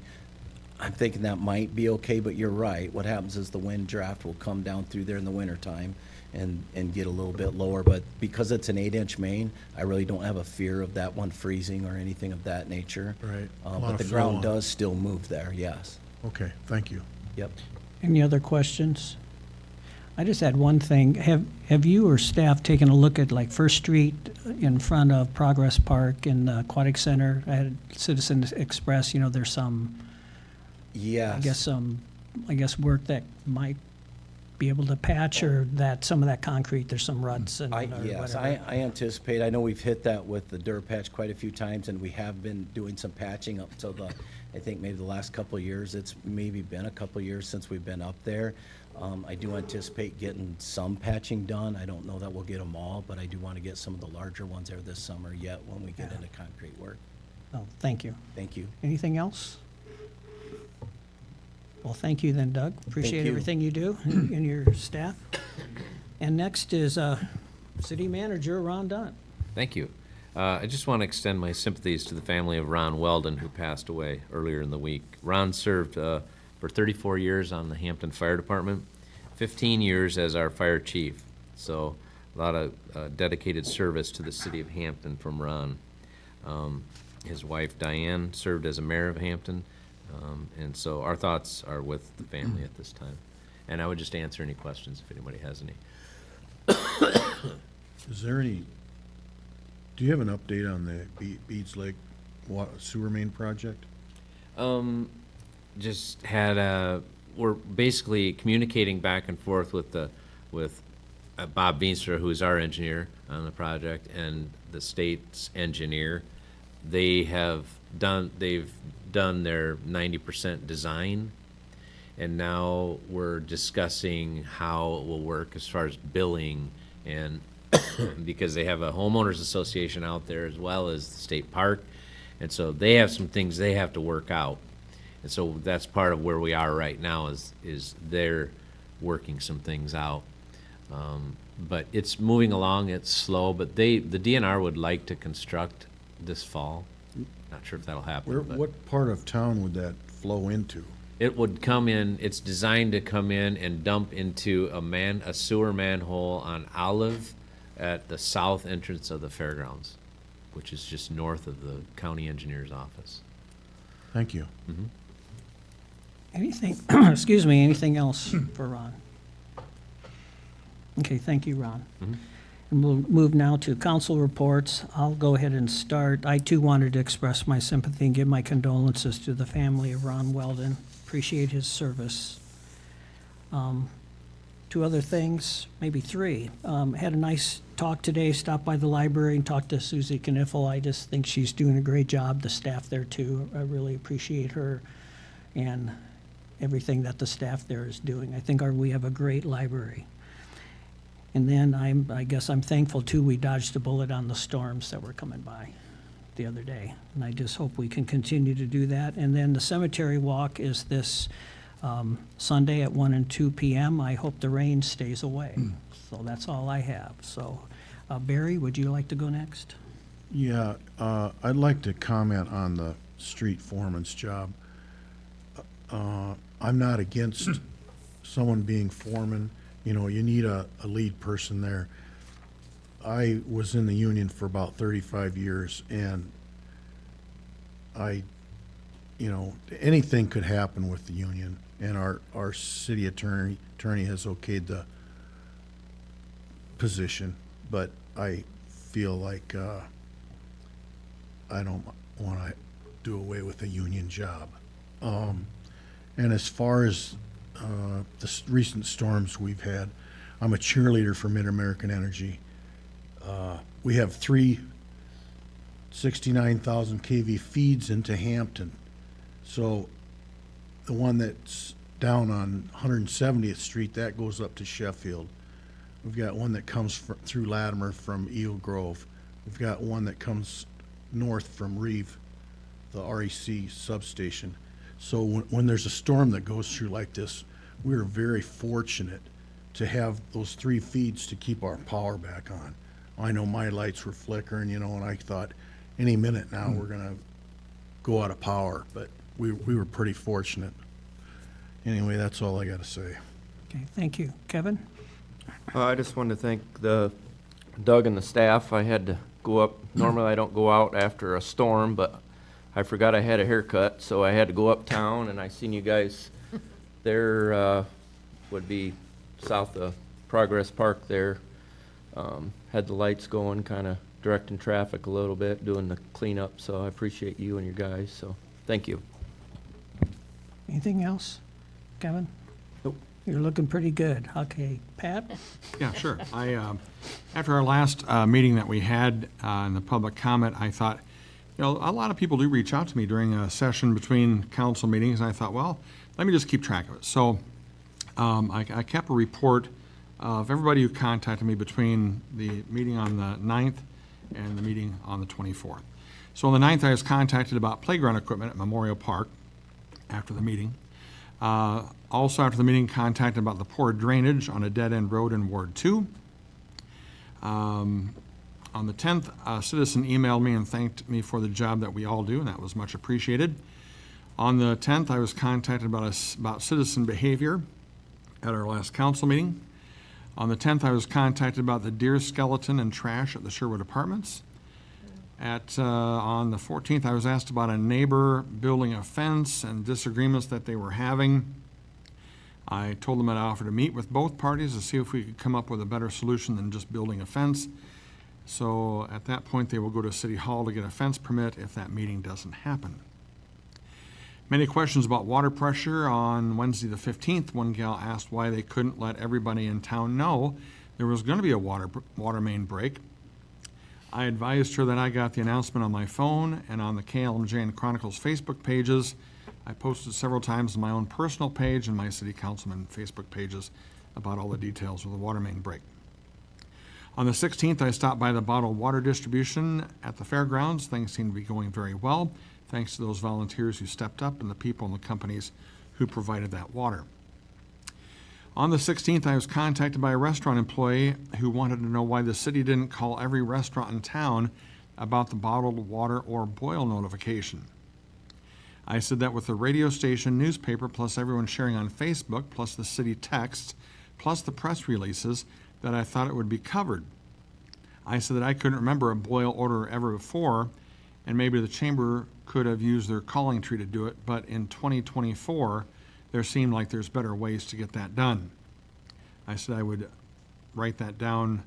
I'm thinking that might be okay, but you're right. What happens is the wind draft will come down through there in the wintertime and get a little bit lower. But because it's an 8-inch main, I really don't have a fear of that one freezing or anything of that nature. Right. A lot But of the flow ground on. does still move there, yes. Okay, thank you. Yep. Any other questions? I just had one thing. Have you or staff taken a look at like First Street in front of Progress Park in the Aquatic Center? I had Citizens Express, you know, there's some, Yes. I guess work that might be able to patch, or that some of that concrete, there's some ruts and or Yes, whatever? I anticipate, I know we've hit that with the Durapatch quite a few times, and we have been doing some patching up till I think maybe the last couple of years. It's maybe been a couple of years since we've been up there. I do anticipate getting some patching done. I don't know that we'll get them all, but I do want to get some of the larger ones there this summer yet when we get into concrete work. Oh, thank you. Thank you. Anything else? Well, thank you then, Doug. Appreciate you. everything you do and your staff. And next is City Manager Ron Dunn. Thank you. I just want to extend my sympathies to the family of Ron Weldon, who passed away earlier in the week. Ron served for 34 years on the Hampton Fire Department, 15 years as our fire chief. So a lot of dedicated service to the city of Hampton from Ron. His wife Diane served as a mayor of Hampton, and so our thoughts are with the family at this time. And I would just answer any questions if anybody has any. Is there any, do you have an update on the Beads Lake sewer main project? Just had we're basically communicating back and forth with Bob Veenstra, who is our engineer on the project, and the state's engineer. They've done their 90% design, and now we're discussing how it will work as far as billing, and because they have a homeowners association out there as well as the state park, and so they have some things they have to work out. And so that's part of where we are right now is they're working some things out. But it's moving along, it's slow, but the DNR would like to construct this fall. Not sure if that'll happen, but What part of town would that flow into? it would come in, it's designed to come in and dump into a sewer manhole on Olive at the south entrance of the fairgrounds, which is just north of the county engineer's office. Thank you. Anything, excuse me, anything else for Ron? Okay, thank you, Ron. And we'll move now to council reports. I'll go ahead and start. I too wanted to express my sympathy and give my condolences to the family of Ron Weldon. Appreciate his service. Two other things, maybe three. Had a nice talk today, stopped by the library and talked to Susie Kniffel. I just think she's doing a great job, the staff there too. I really appreciate her and everything that the staff there is doing. I think we have a great library. And then I guess I'm thankful too, we dodged a bullet on the storms that were coming by the other day. And I just hope we can continue to do that. And then the cemetery walk is this Sunday at 1 and 2 p.m. I hope the rain stays away. So that's all I have. So Barry, would you like to go next? Yeah, I'd like to comment on the street foreman's job. I'm not against someone being foreman. You know, you need a lead person there. I was in the union for about 35 years, and anything could happen with the union, and our city attorney has okayed the position, but I feel like I don't want to do away with a union job. And as far as the recent storms we've had, I'm a cheerleader for Mid-American Energy. We have 3 69,000 kV feeds into Hampton. So the one that's down on 170th Street, that goes up to Sheffield. We've got one that comes through Latimer from Eel Grove. We've got one that comes north from Reeve, the REC substation. So when there's a storm that goes through like this, we're very fortunate to have those 3 feeds to keep our power back on. I know my lights were flickering, and I thought any minute now we're gonna go out of power, but we were pretty fortunate. Anyway, that's all I gotta say. Okay, thank you. Kevin? I just wanted to thank Doug and the staff. I had to go up, normally I don't go out after a storm, but I forgot I had a haircut, so I had to go uptown, and I seen you guys there, would be south of Progress Park there. Had the lights going, kind of directing traffic a little bit, doing the cleanup, so I appreciate you and your guys, so thank you. Anything else? Kevin? Nope. You're looking pretty good. Okay, Pat? Yeah, sure. After our last meeting that we had in the public comment, I thought, a lot of people do reach out to me during a session between council meetings, and I thought, well, let me just keep track of it. So I kept a report of everybody who contacted me between the meeting on the 9th and the meeting on the 24th. So on the 9th, I was contacted about playground equipment at Memorial Park after the meeting. Also after the meeting, contacted about the poor drainage on a dead-end road in Ward 2. On the 10th, a citizen emailed me and thanked me for the job that we all do, and that was much appreciated. On the 10th, I was contacted about citizen behavior at our last council meeting. On the 10th, I was contacted about the deer skeleton and trash at the Sherwood Apartments. On the 14th, I was asked about a neighbor building a fence and disagreements that they were having. I told them I'd offer to meet with both parties to see if we could come up with a better solution than just building a fence. So at that point, they will go to City Hall to get a fence permit if that meeting doesn't happen. Many questions about water pressure. On Wednesday the 15th, one gal asked why they couldn't let everybody in town know there was going to be a water main break. I advised her that I got the announcement on my phone and on the KLMJ and Chronicles Facebook pages. I posted several times on my own personal page and my city councilman Facebook pages about all the details of the water main break. On the 16th, I stopped by the bottled water distribution at the fairgrounds. Things seem to be going very well, thanks to those volunteers who stepped up and the people and the companies who provided that water. On the 16th, I was contacted by a restaurant employee who wanted to know why the city didn't call every restaurant in town about the bottled water or boil notification. I said that with the radio station, newspaper, plus everyone sharing on Facebook, plus the city texts, plus the press releases, that I thought it would be covered. I said that I couldn't remember a boil order ever before, and maybe the chamber could have used their calling tree to do it, but in 2024, there seemed like there's better ways to get that done. I said I would write that down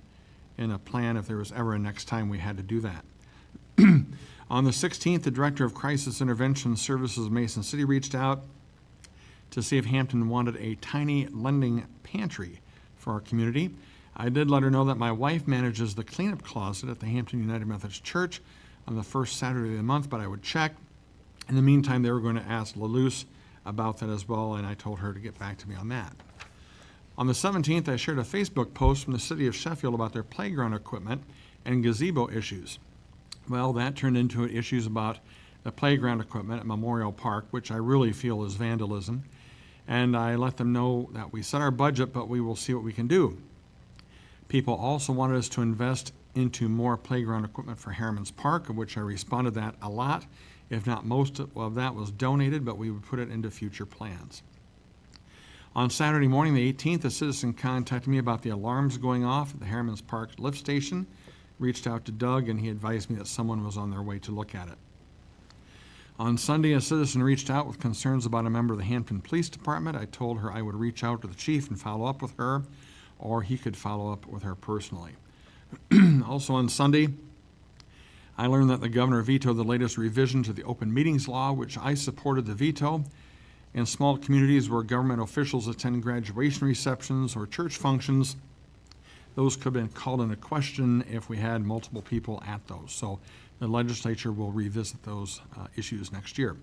in a plan if there was ever a next time we had to do that. On the 16th, the Director of Crisis Intervention Services of Mason City reached out to see if Hampton wanted a tiny lending pantry for our community. I did let her know that my wife manages the cleanup closet at the Hampton United Methodist Church on the first Saturday of the month, but I would check. In the meantime, they were going to ask LaLuz about that as well, and I told her to get back to me on that. On the 17th, I shared a Facebook post from the city of Sheffield about their playground equipment and gazebo issues. Well, that turned into issues about the playground equipment at Memorial Park, which I really feel is vandalism. And I let them know that we set our budget, but we will see what we can do. People also wanted us to invest into more playground equipment for Harriman's Park, of which I responded that a lot. If not most of that was donated, but we would put it into future plans. On Saturday morning, the 18th, a citizen contacted me about the alarms going off at the Harriman's Park lift station. Reached out to Doug, and he advised me that someone was on their way to look at it. On Sunday, a citizen reached out with concerns about a member of the Hampton Police Department. I told her I would reach out to the chief and follow up with her, or he could follow up with her personally. Also on Sunday, I learned that the governor vetoed the latest revision to the open meetings law, which I supported the veto. In small communities where government officials attend graduation receptions or church functions, those could have been called into question if we had multiple people at those. So the legislature will revisit those issues next year.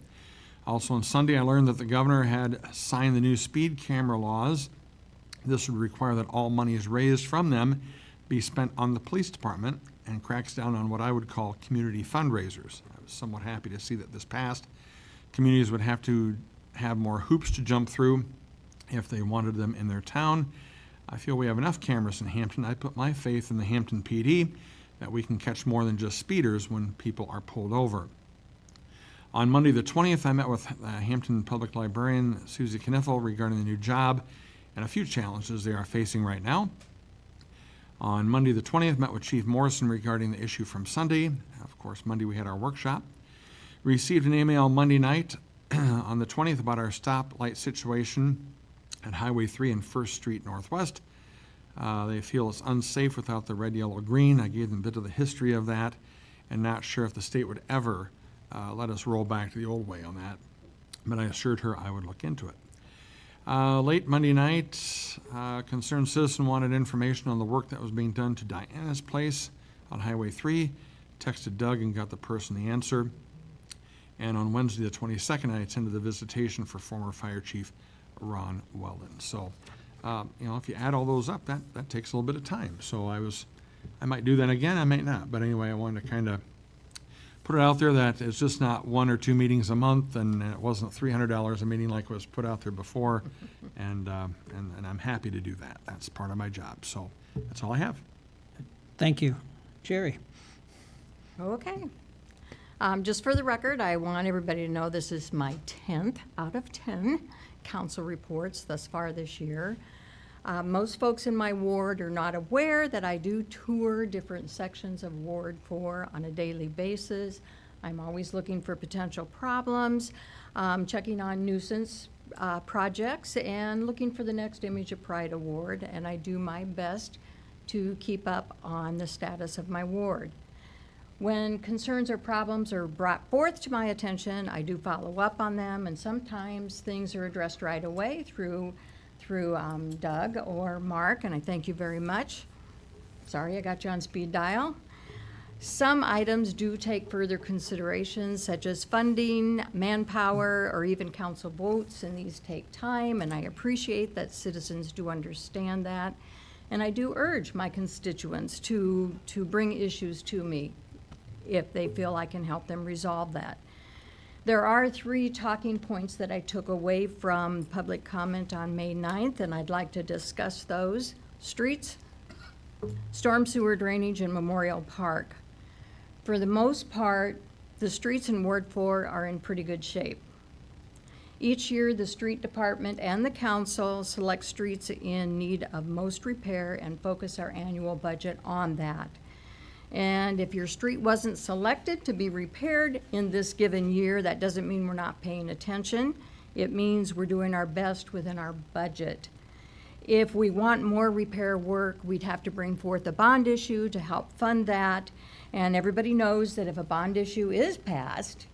Also on Sunday, I learned that the governor had signed the new speed camera laws. This would require that all monies raised from them be spent on the police department, and cracks down on what I would call community fundraisers. I was somewhat happy to see that this passed. Communities would have to have more hoops to jump through if they wanted them in their town. I feel we have enough cameras in Hampton. I put my faith in the Hampton PD that we can catch more than just speeders when people are pulled over. On Monday the 20th, I met with Hampton Public Librarian Susie Kniffel regarding the new job and a few challenges they are facing right now. On Monday the 20th, met with Chief Morrison regarding the issue from Sunday. Of course, Monday we had our workshop. Received an email Monday night on the 20th about our stoplight situation at Highway 3 and 1st Street Northwest. They feel it's unsafe without the red, yellow, green. I gave them a bit of the history of that, and not sure if the state would ever let us roll back to the old way on that, but I assured her I would look into it. Late Monday night, concerned citizen wanted information on the work that was being done to Diana's Place on Highway 3. Texted Doug and got the person the answer. And on Wednesday, the 22nd, I attended the visitation for former Fire Chief Ron Weldon. So, if you add all those up, that takes a little bit of time. So I might do that again, I might not. But anyway, I wanted to kind of put it out there that it's just not 1 or 2 meetings a month, and it wasn't $300 a meeting like was put out there before. And I'm happy to do that. That's part of my job. So that's all I have. Thank you. Jerry? Okay. Just for the record, I want everybody to know this is my 10th out of 10 council reports thus far this year. Most folks in my ward are not aware that I do tour different sections of Ward 4 on a daily basis. I'm always looking for potential problems, checking on nuisance projects, and looking for the next Image of Pride award, and I do my best to keep up on the status of my ward. When concerns or problems are brought forth to my attention, I do follow up on them, and sometimes things are addressed right away through Doug or Mark, and I thank you very much. Sorry, I got you on speed dial. Some items do take further consideration, such as funding, manpower, or even council votes, and these take time, and I appreciate that citizens do understand that. And I do urge my constituents to bring issues to me if they feel I can help them resolve that. There are 3 talking points that I took away from public comment on May 9th, and I'd like to discuss those. Streets, storm sewer drainage, and Memorial Park. For the most part, the streets in Ward 4 are in pretty good shape. Each year, the street department and the council select streets in need of most repair and focus our annual budget on that. And if your street wasn't selected to be repaired in this given year, that doesn't mean we're not paying attention. It means we're doing our best within our budget. If we want more repair work, we'd have to bring forth a bond issue to help fund that. And everybody knows that if a bond issue is passed,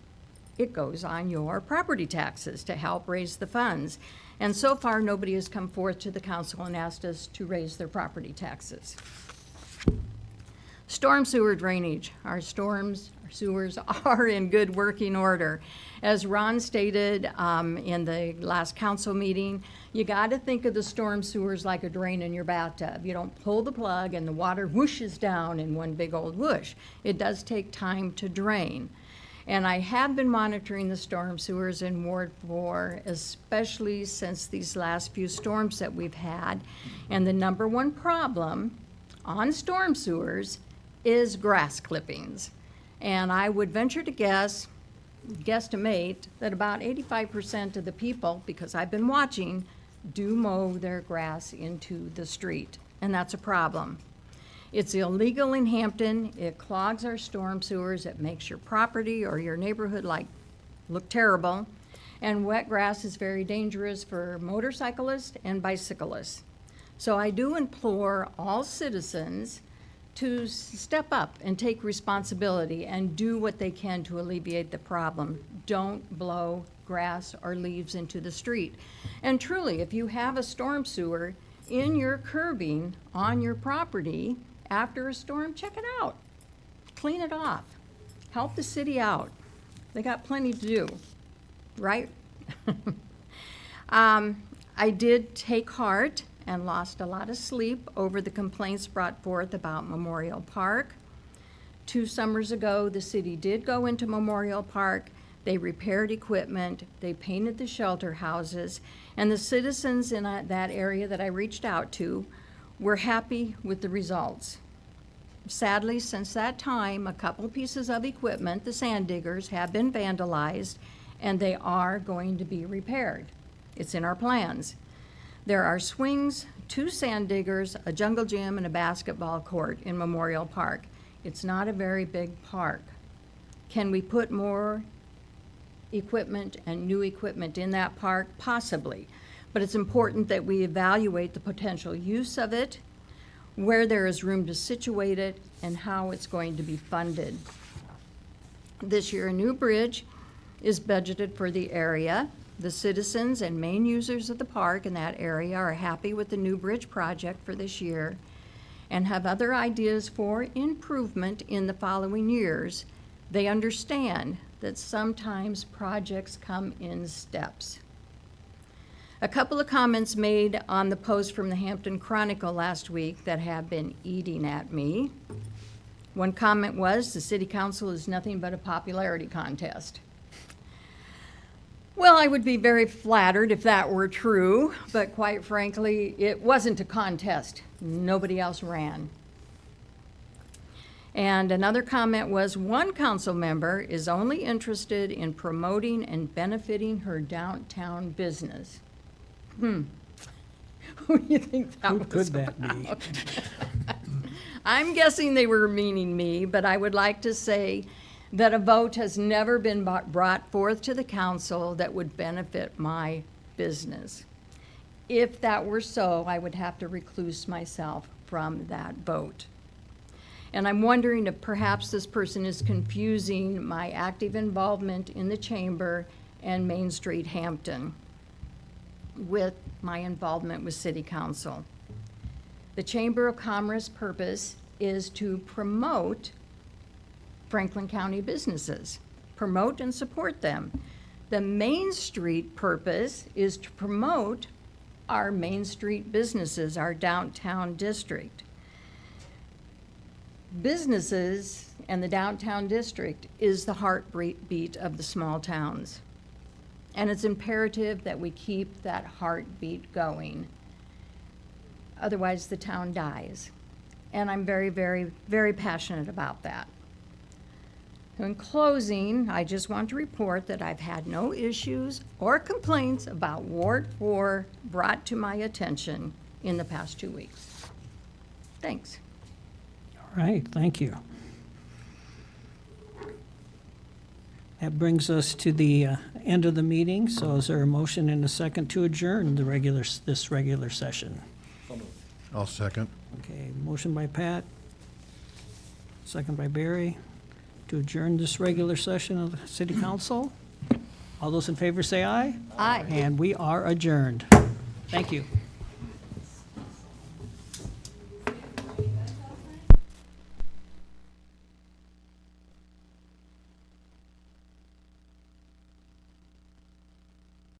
it goes on your property taxes to help raise the funds. And so far, nobody has come forth to the council and asked us to raise their property taxes. Storm sewer drainage. Our sewers are in good working order. As Ron stated in the last council meeting, you got to think of the storm sewers like a drain in your bathtub. You don't pull the plug and the water whooshes down in one big old whoosh. It does take time to drain. And I have been monitoring the storm sewers in Ward 4, especially since these last few storms that we've had. And the number one problem on storm sewers is grass clippings. And I would venture to guesstimate that about 85% of the people, because I've been watching, do mow their grass into the street, and that's a problem. It's illegal in Hampton. It clogs our storm sewers. It makes your property or your neighborhood look terrible. And wet grass is very dangerous for motorcyclists and bicyclists. So I do implore all citizens to step up and take responsibility and do what they can to alleviate the problem. Don't blow grass or leaves into the street. And truly, if you have a storm sewer in your curbing on your property after a storm, check it out. Clean it off. Help the city out. They got plenty to do, right? I did take heart and lost a lot of sleep over the complaints brought forth about Memorial Park. 2 summers ago, the city did go into Memorial Park. They repaired equipment, they painted the shelter houses, and the citizens in that area that I reached out to were happy with the results. Sadly, since that time, a couple pieces of equipment, the sand diggers, have been vandalized, and they are going to be repaired. It's in our plans. There are swings, 2 sand diggers, a jungle gym, and a basketball court in Memorial Park. It's not a very big park. Can we put more equipment and new equipment in that park? Possibly. But it's important that we evaluate the potential use of it, where there is room to situate it, and how it's going to be funded. This year, a new bridge is budgeted for the area. The citizens and main users of the park in that area are happy with the new bridge project for this year and have other ideas for improvement in the following years. They understand that sometimes projects come in steps. A couple of comments made on the post from the Hampton Chronicle last week that have been eating at me. One comment was, the city council is nothing but a popularity contest. Well, I would be very flattered if that were true, but quite frankly, it wasn't a contest. Nobody else ran. And another comment was, one council member is only interested in promoting and benefiting her downtown business. Who do you think that Who was could that be? about? I'm guessing they were meaning me, but I would like to say that a vote has never been brought forth to the council that would benefit my business. If that were so, I would have to recluse myself from that vote. And I'm wondering if perhaps this person is confusing my active involvement in the chamber and Main Street Hampton with my involvement with City Council. The Chamber of Commerce purpose is to promote Franklin County businesses, promote and support them. The Main Street purpose is to promote our Main Street businesses, our downtown district. Businesses and the downtown district is the heartbeat of the small towns. And it's imperative that we keep that heartbeat going. Otherwise, the town dies. And I'm very, very, very passionate about that. So in closing, I just want to report that I've had no issues or complaints about Ward 4 brought to my attention in the past 2 weeks. Thanks. All right, thank you. That brings us to the end of the meeting, so is there a motion and a second to adjourn this regular session? I'll second. Okay, motion by Pat, second by Barry, to adjourn this regular session of the City Council. All those in favor say aye. Aye. And we are adjourned. Thank you.